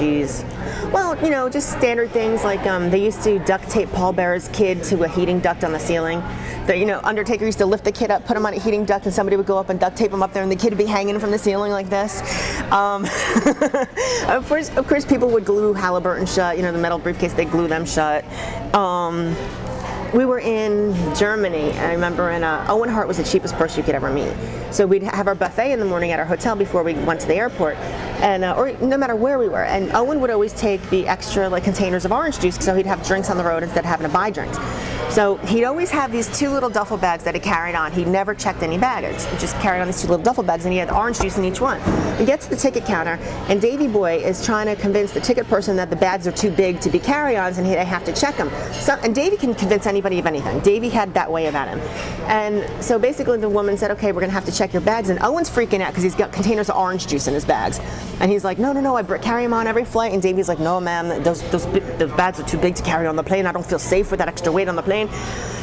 cheese. Well, you know, just standard things like they used to duct tape Paul Bearer's kid to a heating duct on the ceiling. The, you know, Undertaker used to lift the kid up, put him on a heating duct, and somebody would go up and duct tape him up there, and the kid would be hanging from the ceiling like this. Of course, people would glue Halliburton shut. You know, the metal briefcase, they glue them shut. We were in Germany, I remember, and Owen Hart was the cheapest person you could ever meet. So we'd have our buffet in the morning at our hotel before we went to the airport, and or no matter where we were. And Owen would always take the extra like containers of orange juice, so he'd have drinks on the road instead of having to buy drinks. So he'd always have these 2 little duffel bags that he carried on. He never checked any baggage. He just carried on these 2 little duffel bags, and he had orange juice in each one. We get to the ticket counter, and Davey Boy is trying to convince the ticket person that the bags are too big to be carry-ons, and they have to check them. So, and Davey can convince anybody of anything. Davey had that way about him. And so basically the woman said, okay, we're going to have to check your bags. And Owen's freaking out because he's got containers of orange juice in his bags. And he's like, no, I carry them on every flight. And Davey's like, no, ma'am, those bags are too big to carry on the plane. I don't feel safe with that extra weight on the plane.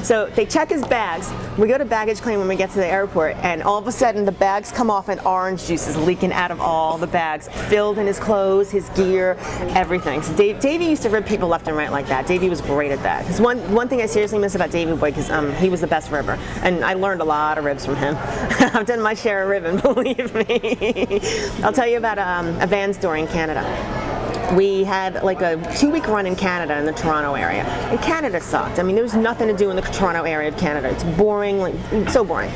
So they check his bags. We go to baggage claim when we get to the airport, and all of a sudden the bags come off and orange juice is leaking out of all the bags, filled in his clothes, his gear, everything. So Davey used to rib people left and right like that. Davey was great at that. Because one thing I seriously miss about Davey Boy, because he was the best ribber, and I learned a lot of ribs from him. I've done my share of ribbing, believe me. I'll tell you about a van story in Canada. We had like a 2-week run in Canada in the Toronto area. And Canada sucked. I mean, there was nothing to do in the Toronto area of Canada. It's boring, like so boring.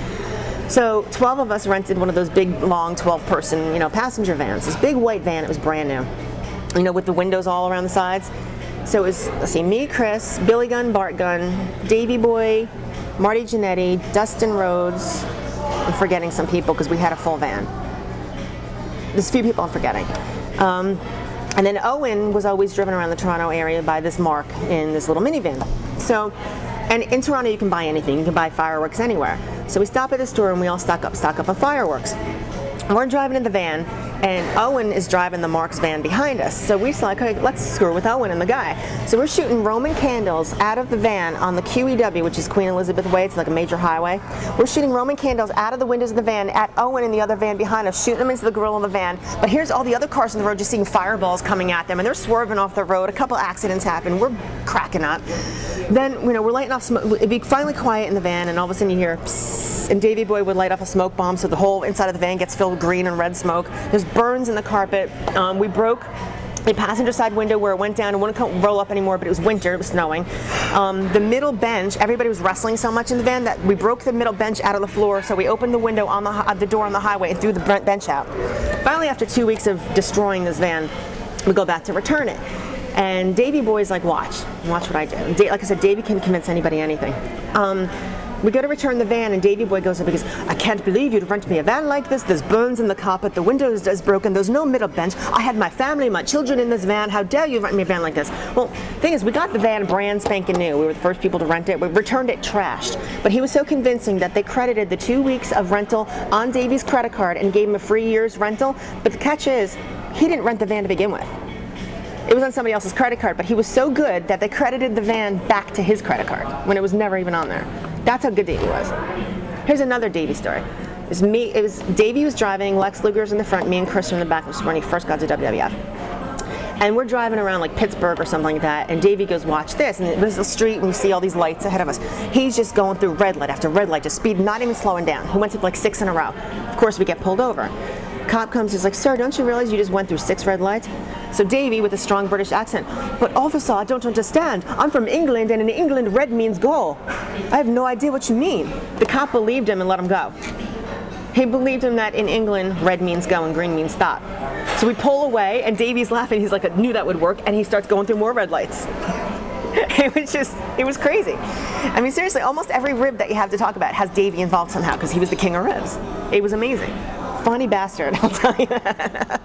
So 12 of us rented one of those big, long 12-person, you know, passenger vans. This big white van. It was brand new. You know, with the windows all around the sides. So it was, let's see, me, Chris, Billy Gunn, Bart Gunn, Davey Boy, Marty Jannetty, Dustin Rhodes. I'm forgetting some people because we had a full van. There's a few people I'm forgetting. And then Owen was always driven around the Toronto area by this Mark in this little minivan. So, and in Toronto you can buy anything. You can buy fireworks anywhere. So we stop at the store and we all stock up on fireworks. And we're driving in the van, and Owen is driving the Mark's van behind us. So we said, okay, let's screw with Owen and the guy. So we're shooting Roman candles out of the van on the QEW, which is Queen Elizabeth Way. It's like a major highway. We're shooting Roman candles out of the windows of the van at Owen and the other van behind us, shooting them into the grill of the van. But here's all the other cars on the road just seeing fireballs coming at them, and they're swerving off the road. A couple accidents happen. We're cracking up. Then, you know, we're lighting off smoke. It'd be finally quiet in the van, and all of a sudden you hear psst, and Davey Boy would light off a smoke bomb, so the whole inside of the van gets filled with green and red smoke. There's burns in the carpet. We broke a passenger side window where it went down. It wouldn't roll up anymore, but it was winter. It was snowing. The middle bench, everybody was wrestling so much in the van that we broke the middle bench out of the floor, so we opened the window on the door on the highway and threw the bench out. Finally, after 2 weeks of destroying this van, we go back to return it. And Davey Boy's like, watch what I do. Like I said, Davey can convince anybody anything. We go to return the van, and Davey Boy goes up and goes, I can't believe you'd rent me a van like this. There's burns in the carpet, the window is broken, there's no middle bench. I had my family, my children in this van. How dare you rent me a van like this? Well, the thing is, we got the van brand spanking new. We were the first people to rent it. We returned it trashed. But he was so convincing that they credited the 2 weeks of rental on Davey's credit card and gave him a free year's rental. But the catch is, he didn't rent the van to begin with. It was on somebody else's credit card, but he was so good that they credited the van back to his credit card when it was never even on there. That's how good Davey was. Here's another Davey story. Davey was driving, Lex Luger's in the front, me and Chris were in the back when he first got to WWF. And we're driving around like Pittsburgh or something like that, and Davey goes, watch this. And there's a street, and we see all these lights ahead of us. He's just going through red light after red light, just speeding, not even slowing down. He went to like 6 in a row. Of course, we get pulled over. Cop comes, he's like, sir, don't you realize you just went through 6 red lights? So Davey, with a strong British accent, but officer, I don't understand. I'm from England, and in England, red means go. I have no idea what you mean. The cop believed him and let him go. He believed him that in England, red means go and green means stop. So we pull away, and Davey's laughing. He's like, I knew that would work, and he starts going through more red lights. It was crazy. I mean, seriously, almost every rib that you have to talk about has Davey involved somehow, because he was the king of ribs. It was amazing. Funny bastard, I'll tell you that.